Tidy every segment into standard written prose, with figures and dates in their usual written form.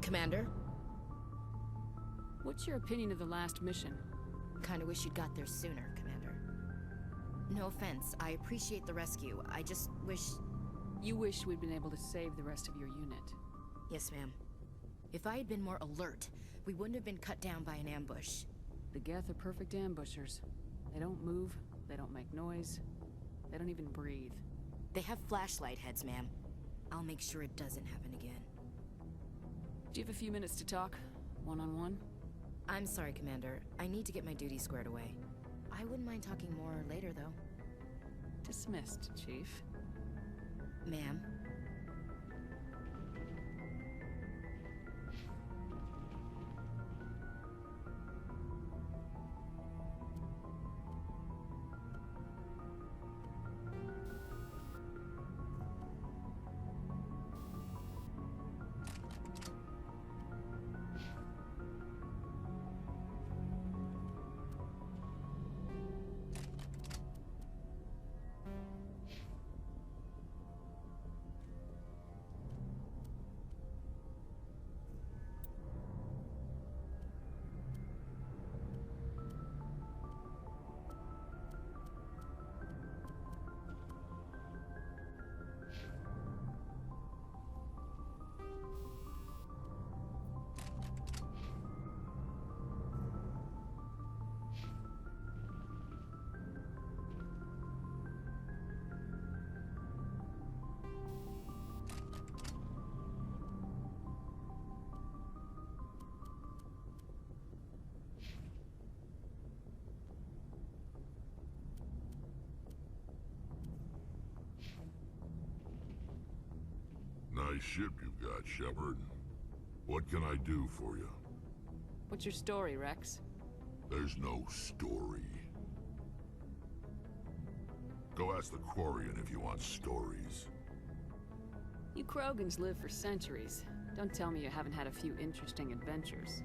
Commander? What's your opinion of the last mission? Kinda wish you'd got there sooner, Commander. No offense, I appreciate the rescue. I just wish... You wish we'd been able to save the rest of your unit. Yes, ma'am. If I had been more alert, we wouldn't have been cut down by an ambush. The Geth are perfect ambushers. They don't move, they don't make noise, they don't even breathe. They have flashlight heads, ma'am. I'll make sure it doesn't happen again. Do you have a few minutes to talk? One-on-one? I'm sorry, Commander. I need to get my duties squared away. I wouldn't mind talking more later, though. Dismissed, Chief. Ma'am? Nice ship you've got, Shepard. What can I do for you? What's your story, Rex? There's no story. Go ask the Quarian if you want stories. You Krogans live for centuries. Don't tell me you haven't had a few interesting adventures.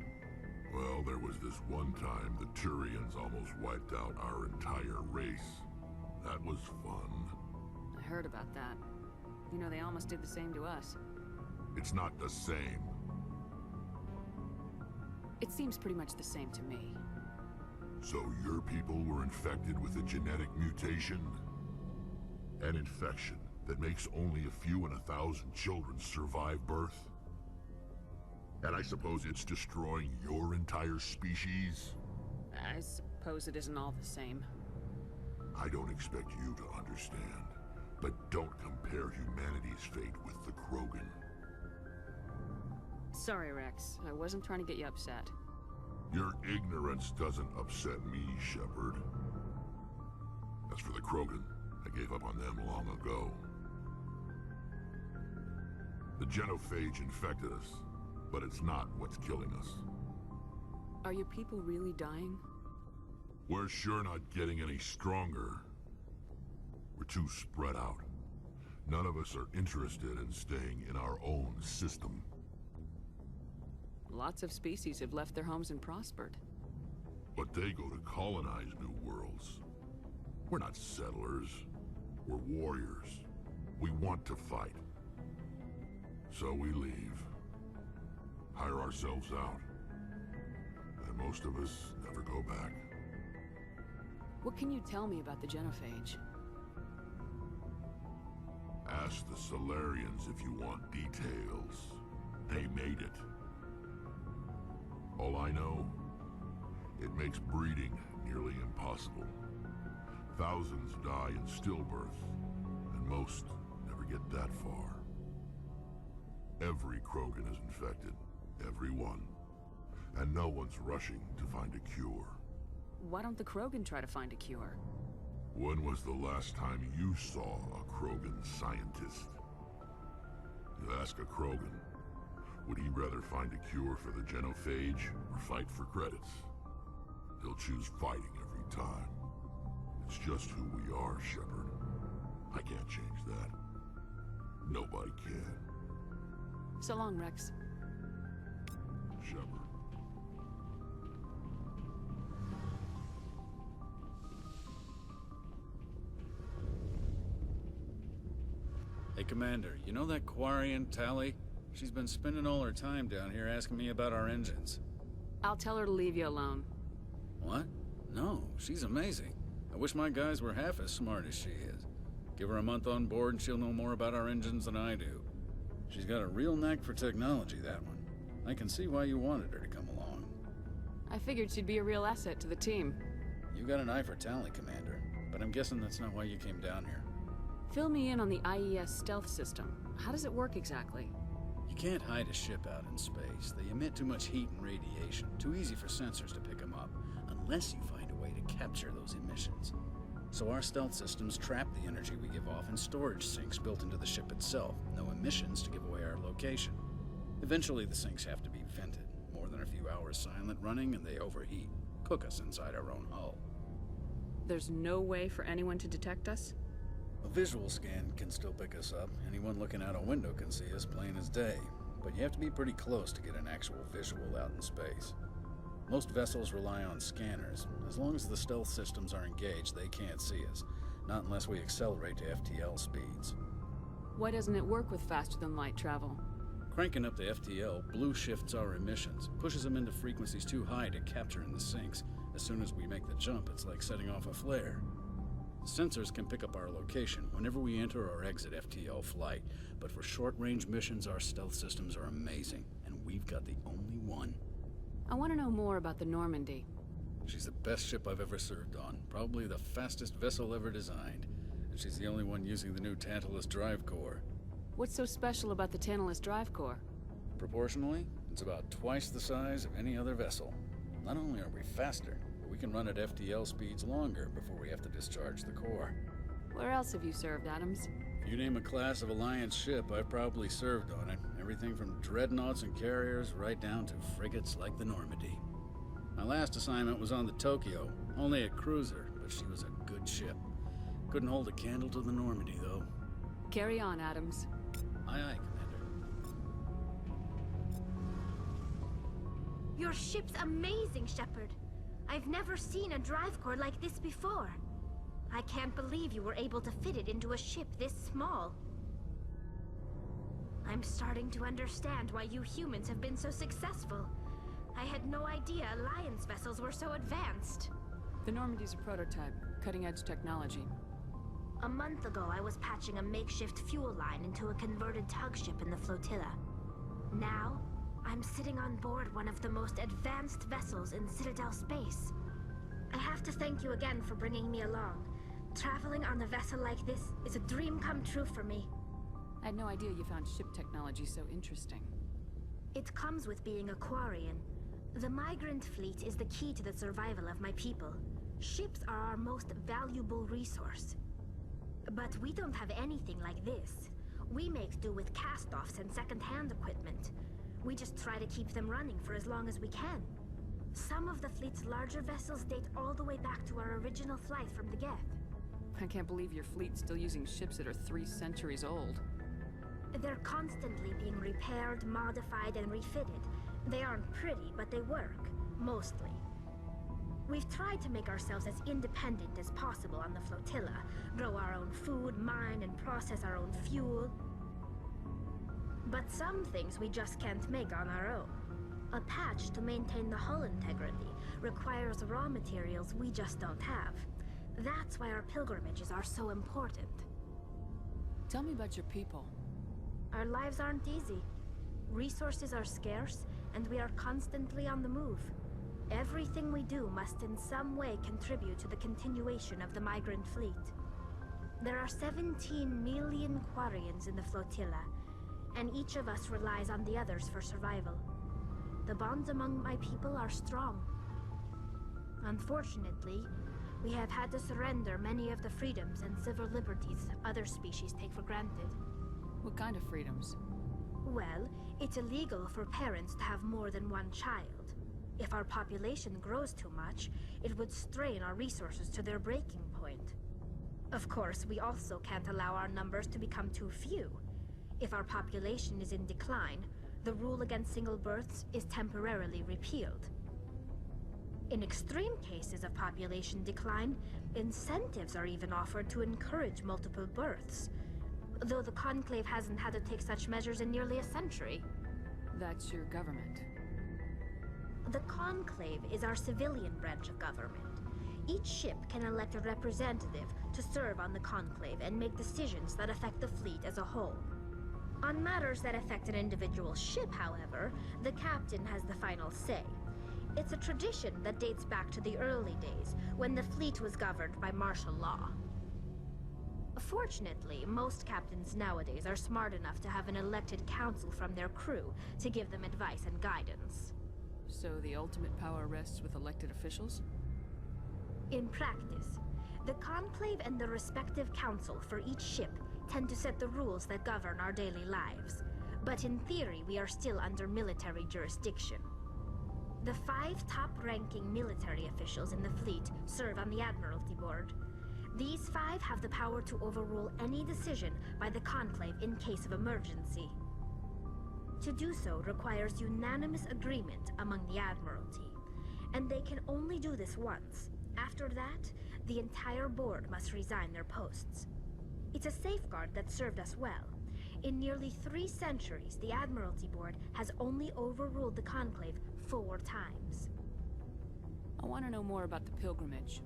Well, there was this one time the Turians almost wiped out our entire race. That was fun. I heard about that. You know, they almost did the same to us. It's not the same. It seems pretty much the same to me. So your people were infected with a genetic mutation? An infection that makes only a few in 1,000 children survive birth? And I suppose it's destroying your entire species? I suppose it isn't all the same. I don't expect you to understand, but don't compare humanity's fate with the Krogan. Sorry, Rex. I wasn't trying to get you upset. Your ignorance doesn't upset me, Shepard. As for the Krogan, I gave up on them long ago. The genophage infected us, but it's not what's killing us. Are your people really dying? We're sure not getting any stronger. We're too spread out. None of us are interested in staying in our own system. Lots of species have left their homes and prospered. But they go to colonize new worlds. We're not settlers. We're warriors. We want to fight. So we leave. Hire ourselves out. And most of us never go back. What can you tell me about the genophage? Ask the Solarians if you want details. They made it. All I know, it makes breeding nearly impossible. Thousands die in stillbirth, and most never get that far. Every Krogan is infected. Every one. And no one's rushing to find a cure. Why don't the Krogan try to find a cure? When was the last time you saw a Krogan scientist? You ask a Krogan, would he rather find a cure for the genophage or fight for credits? He'll choose fighting every time. It's just who we are, Shepard. I can't change that. Nobody can. So long, Rex. Shepard. Hey, Commander, you know that Quarian Tally? She's been spending all her time down here asking me about our engines. I'll tell her to leave you alone. What? No, she's amazing. I wish my guys were half as smart as she is. Give her a month on board and she'll know more about our engines than I do. She's got a real knack for technology, that one. I can see why you wanted her to come along. I figured she'd be a real asset to the team. You got an eye for talent, Commander, but I'm guessing that's not why you came down here. Fill me in on the IES stealth system. How does it work exactly? You can't hide a ship out in space. They emit too much heat and radiation. Too easy for sensors to pick them up, unless you find a way to capture those emissions. So our stealth systems trap the energy we give off in storage sinks built into the ship itself. No emissions to give away our location. Eventually the sinks have to be vented. More than a few hours silent running and they overheat. Cook us inside our own hull. There's no way for anyone to detect us? A visual scan can still pick us up. Anyone looking out a window can see us plain as day. But you have to be pretty close to get an actual visual out in space. Most vessels rely on scanners. As long as the stealth systems are engaged, they can't see us. Not unless we accelerate to FTL speeds. Why doesn't it work with faster-than-light travel? Cranking up the FTL blue shifts our emissions, pushes them into frequencies too high to capture in the sinks. As soon as we make the jump, it's like setting off a flare. Sensors can pick up our location whenever we enter or exit FTL flight, but for short-range missions, our stealth systems are amazing, and we've got the only one. I want to know more about the Normandy. She's the best ship I've ever served on, probably the fastest vessel ever designed, and she's the only one using the new Tantalus drive core. What's so special about the Tantalus drive core? Proportionally, it's about twice the size of any other vessel. Not only are we faster, but we can run at FTL speeds longer before we have to discharge the core. Where else have you served, Adams? If you name a class of Alliance ship, I've probably served on it. Everything from dreadnoughts and carriers right down to frigates like the Normandy. My last assignment was on the Tokyo, only a cruiser, but she was a good ship. Couldn't hold a candle to the Normandy, though. Carry on, Adams. Aye, aye, Commander. Your ship's amazing, Shepard. I've never seen a drive core like this before. I can't believe you were able to fit it into a ship this small. I'm starting to understand why you humans have been so successful. I had no idea Alliance vessels were so advanced. The Normandy's a prototype, cutting-edge technology. A month ago, I was patching a makeshift fuel line into a converted tug ship in the flotilla. Now, I'm sitting on board one of the most advanced vessels in Citadel space. I have to thank you again for bringing me along. Traveling on a vessel like this is a dream come true for me. I had no idea you found ship technology so interesting. It comes with being a Quarian. The migrant fleet is the key to the survival of my people. Ships are our most valuable resource. But we don't have anything like this. We make do with cast-offs and second-hand equipment. We just try to keep them running for as long as we can. Some of the fleet's larger vessels date all the way back to our original flight from the Geth. I can't believe your fleet's still using ships that are 3 centuries old. They're constantly being repaired, modified, and refitted. They aren't pretty, but they work. Mostly. We've tried to make ourselves as independent as possible on the flotilla. Grow our own food, mine, and process our own fuel. But some things we just can't make on our own. A patch to maintain the hull integrity requires raw materials we just don't have. That's why our pilgrimages are so important. Tell me about your people. Our lives aren't easy. Resources are scarce, and we are constantly on the move. Everything we do must in some way contribute to the continuation of the migrant fleet. There are 17 million Quarians in the flotilla, and each of us relies on the others for survival. The bonds among my people are strong. Unfortunately, we have had to surrender many of the freedoms and civil liberties other species take for granted. What kind of freedoms? Well, it's illegal for parents to have more than one child. If our population grows too much, it would strain our resources to their breaking point. Of course, we also can't allow our numbers to become too few. If our population is in decline, the rule against single births is temporarily repealed. In extreme cases of population decline, incentives are even offered to encourage multiple births. though the Conclave hasn't had to take such measures in nearly a century. That's your government. The Conclave is our civilian branch of government. Each ship can elect a representative to serve on the Conclave and make decisions that affect the fleet as a whole. On matters that affect an individual ship, however, the captain has the final say. It's a tradition that dates back to the early days, when the fleet was governed by martial law. Fortunately, most captains nowadays are smart enough to have an elected council from their crew to give them advice and guidance. So the ultimate power rests with elected officials? In practice, the Conclave and the respective council for each ship tend to set the rules that govern our daily lives. But in theory, we are still under military jurisdiction. The 5 top-ranking military officials in the fleet serve on the Admiralty Board. These 5 have the power to overrule any decision by the Conclave in case of emergency. To do so requires unanimous agreement among the Admiralty, and they can only do this once. After that, the entire board must resign their posts. It's a safeguard that served us well. In nearly 3 centuries, the Admiralty Board has only overruled the Conclave 4 times. I want to know more about the pilgrimage.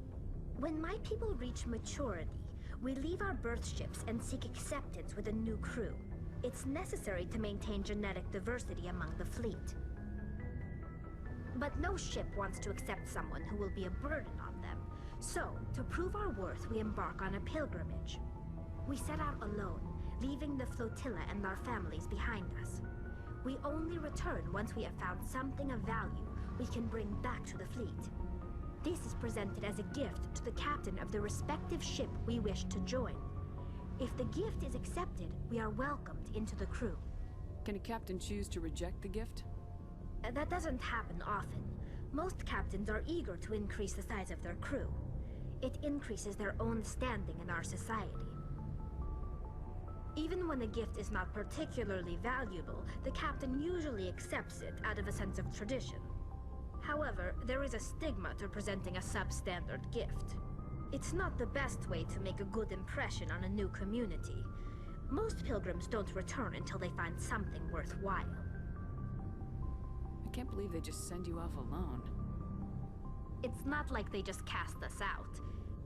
When my people reach maturity, we leave our birth ships and seek acceptance with a new crew. It's necessary to maintain genetic diversity among the fleet. But no ship wants to accept someone who will be a burden on them. So, to prove our worth, we embark on a pilgrimage. We set out alone, leaving the flotilla and our families behind us. We only return once we have found something of value we can bring back to the fleet. This is presented as a gift to the captain of the respective ship we wish to join. If the gift is accepted, we are welcomed into the crew. Can a captain choose to reject the gift? That doesn't happen often. Most captains are eager to increase the size of their crew. It increases their own standing in our society. Even when a gift is not particularly valuable, the captain usually accepts it out of a sense of tradition. However, there is a stigma to presenting a substandard gift. It's not the best way to make a good impression on a new community. Most pilgrims don't return until they find something worthwhile. I can't believe they just send you off alone. It's not like they just cast us out.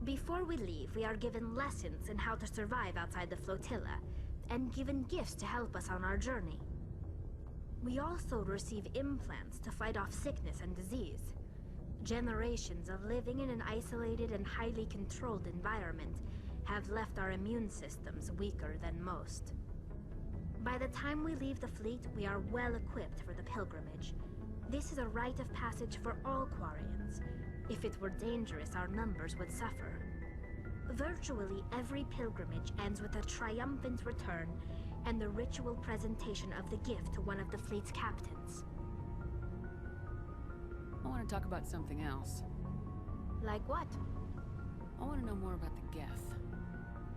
Before we leave, we are given lessons in how to survive outside the flotilla, and given gifts to help us on our journey. We also receive implants to fight off sickness and disease. Generations of living in an isolated and highly controlled environment have left our immune systems weaker than most. By the time we leave the fleet, we are well equipped for the pilgrimage. This is a rite of passage for all Quarians. If it were dangerous, our numbers would suffer. Virtually every pilgrimage ends with a triumphant return and the ritual presentation of the gift to one of the fleet's captains. I want to talk about something else. Like what? I want to know more about the Geth.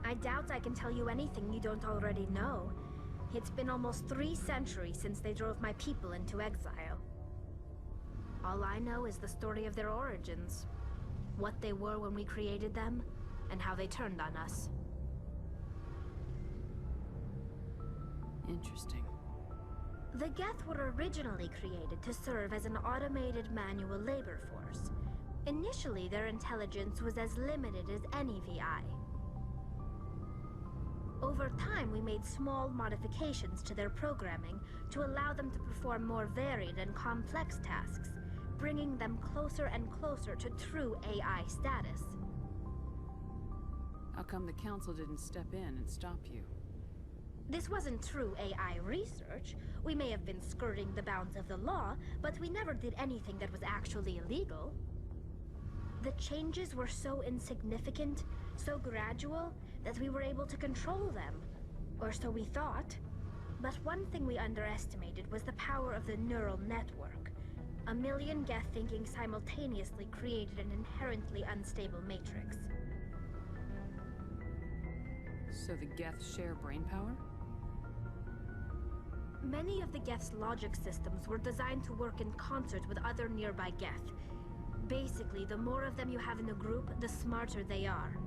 I doubt I can tell you anything you don't already know. It's been almost 3 centuries since they drove my people into exile. All I know is the story of their origins. What they were when we created them, and how they turned on us. Interesting. The Geth were originally created to serve as an automated manual labor force. Initially, their intelligence was as limited as any VI. Over time, we made small modifications to their programming to allow them to perform more varied and complex tasks, bringing them closer and closer to true AI status. How come the Council didn't step in and stop you? This wasn't true AI research. We may have been skirting the bounds of the law, but we never did anything that was actually illegal. The changes were so insignificant, so gradual, that we were able to control them. Or so we thought. But one thing we underestimated was the power of the neural network. 1 million Geth thinking simultaneously created an inherently unstable matrix. So the Geth share brainpower? Many of the Geth's logic systems were designed to work in concert with other nearby Geth. Basically, the more of them you have in a group, the smarter they are.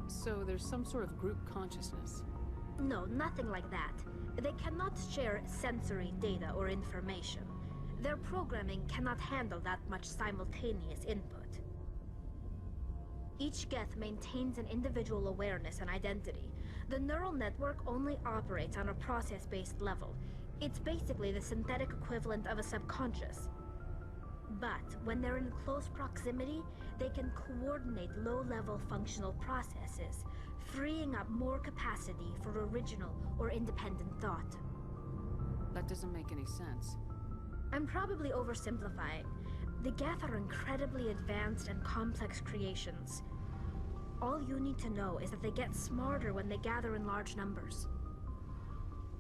So there's some sort of group consciousness. No, nothing like that. They cannot share sensory data or information. Their programming cannot handle that much simultaneous input. Each Geth maintains an individual awareness and identity. The neural network only operates on a process-based level. It's basically the synthetic equivalent of a subconscious. But when they're in close proximity, they can coordinate low-level functional processes, freeing up more capacity for original or independent thought. That doesn't make any sense. I'm probably oversimplifying. The Geth are incredibly advanced and complex creations. All you need to know is that they get smarter when they gather in large numbers.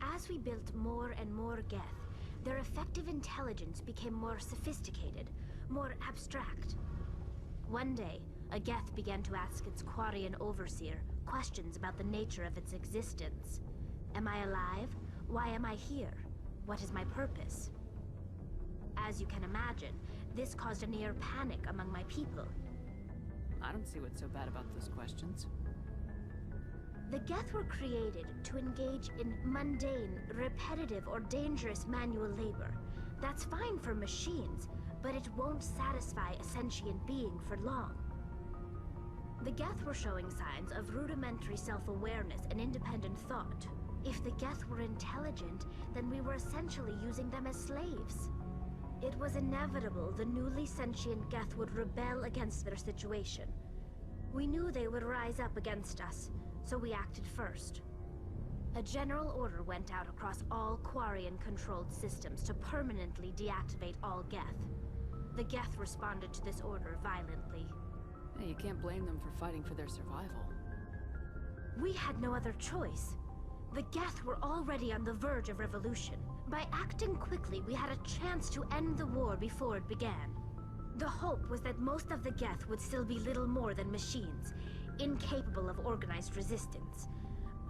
As we built more and more Geth, their effective intelligence became more sophisticated, more abstract. One day, a Geth began to ask its Quarian overseer questions about the nature of its existence. Am I alive? Why am I here? What is my purpose? As you can imagine, this caused a near panic among my people. I don't see what's so bad about those questions. The Geth were created to engage in mundane, repetitive, or dangerous manual labor. That's fine for machines, but it won't satisfy a sentient being for long. The Geth were showing signs of rudimentary self-awareness and independent thought. If the Geth were intelligent, then we were essentially using them as slaves. It was inevitable the newly sentient Geth would rebel against their situation. We knew they would rise up against us, so we acted first. A general order went out across all Quarian-controlled systems to permanently deactivate all Geth. The Geth responded to this order violently. Hey, you can't blame them for fighting for their survival. We had no other choice. The Geth were already on the verge of revolution. By acting quickly, we had a chance to end the war before it began. The hope was that most of the Geth would still be little more than machines, incapable of organized resistance.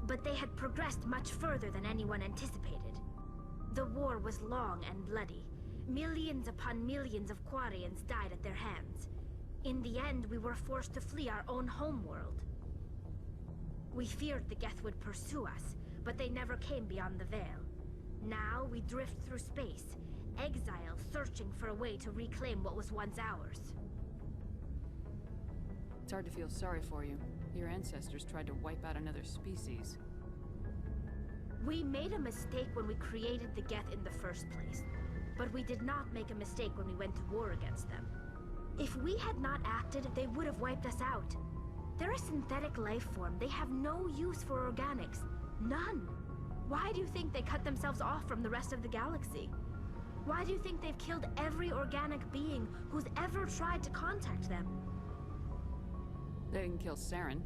But they had progressed much further than anyone anticipated. The war was long and bloody. Millions upon millions of Quarians died at their hands. In the end, we were forced to flee our own homeworld. We feared the Geth would pursue us, but they never came beyond the Veil. Now we drift through space, exile searching for a way to reclaim what was once ours. It's hard to feel sorry for you. Your ancestors tried to wipe out another species. We made a mistake when we created the Geth in the first place, but we did not make a mistake when we went to war against them. If we had not acted, they would have wiped us out. They're a synthetic life form. They have no use for organics. None. Why do you think they cut themselves off from the rest of the galaxy? Why do you think they've killed every organic being who's ever tried to contact them? They didn't kill Saren.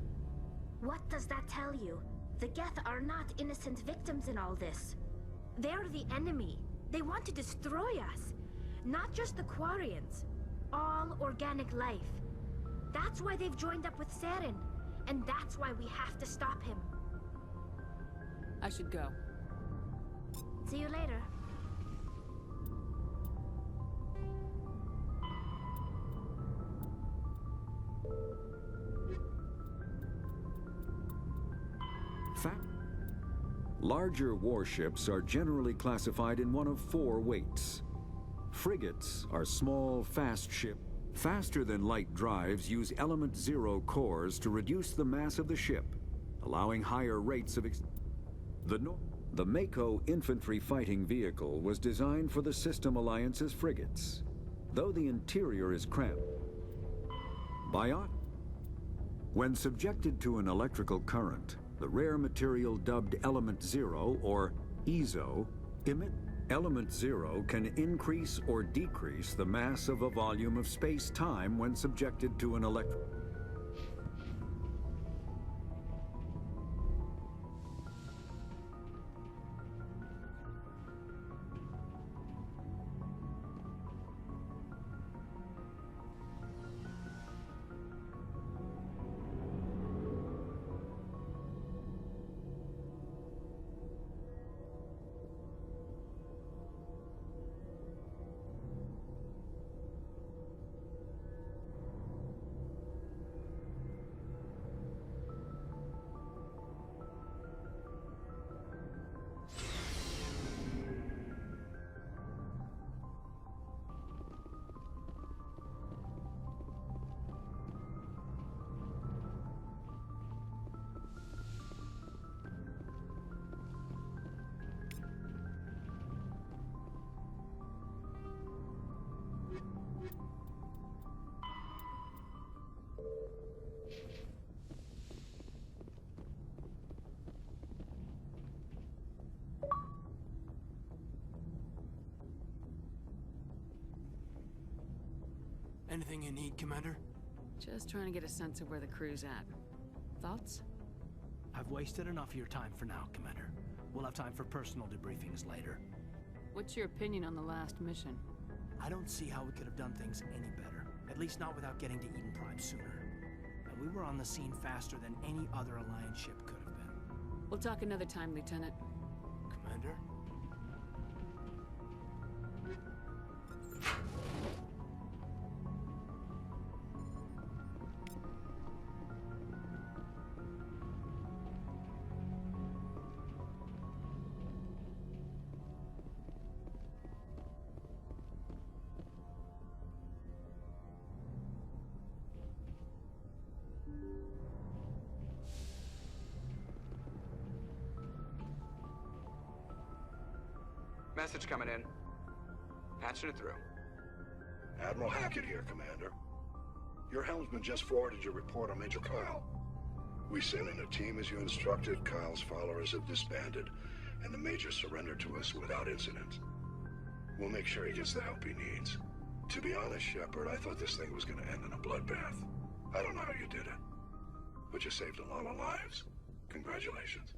What does that tell you? The Geth are not innocent victims in all this. They're the enemy. They want to destroy us. Not just the Quarians. All organic life. That's why they've joined up with Saren. And that's why we have to stop him. I should go. See you later. Larger warships are generally classified in one of four weights. Frigates are small, fast ships. Faster-than-light drives use Element Zero cores to reduce the mass of the ship, allowing higher rates of The Mako infantry fighting vehicle was designed for the System Alliance's frigates. Though the interior is cramped, when subjected to an electrical current, the rare material dubbed Element Zero, or EZO, Element Zero can increase or decrease the mass of a volume of space-time when subjected to an Anything you need, Commander? Just trying to get a sense of where the crew's at. Thoughts? I've wasted enough of your time for now, Commander. We'll have time for personal debriefings later. What's your opinion on the last mission? I don't see how we could have done things any better. At least not without getting to Eden Prime sooner. And we were on the scene faster than any other Alliance ship could have been. We'll talk another time, Lieutenant. Commander? Message coming in. Patching it through. Admiral Hackett here, Commander. Your helmsman just forwarded your report on Major Kyle. We sent in a team as you instructed. Kyle's followers have disbanded, and the Major surrendered to us without incident. We'll make sure he gets the help he needs. To be honest, Shepard, I thought this thing was gonna end in a bloodbath. I don't know how you did it, but you saved a lot of lives. Congratulations.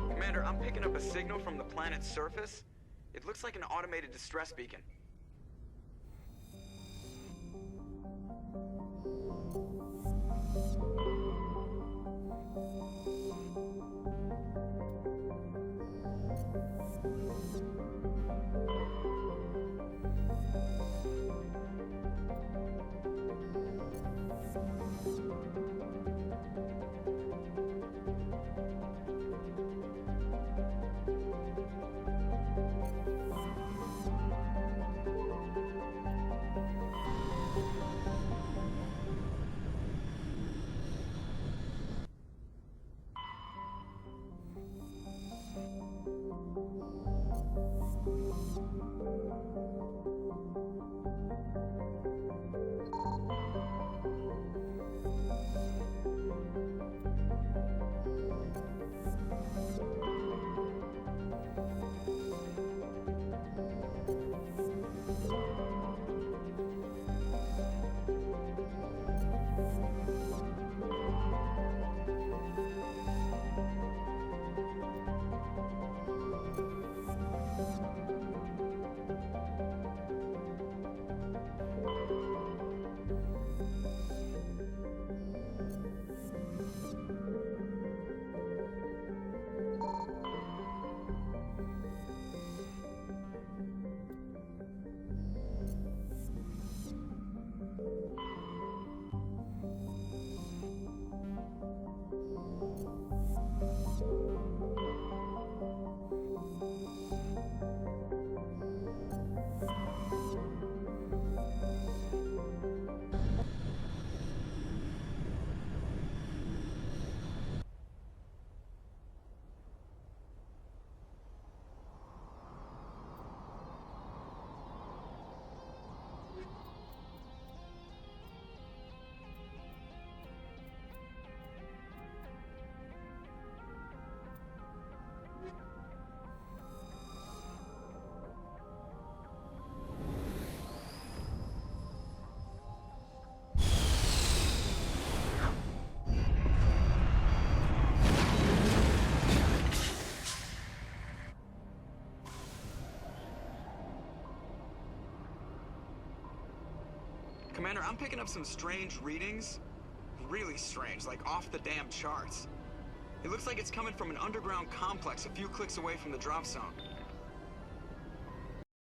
Commander, I'm picking up a signal from the planet's surface. It looks like an automated distress beacon. Commander, I'm picking up some strange readings. Really strange, like off the damn charts. It looks like it's coming from an underground complex a few clicks away from the drop zone.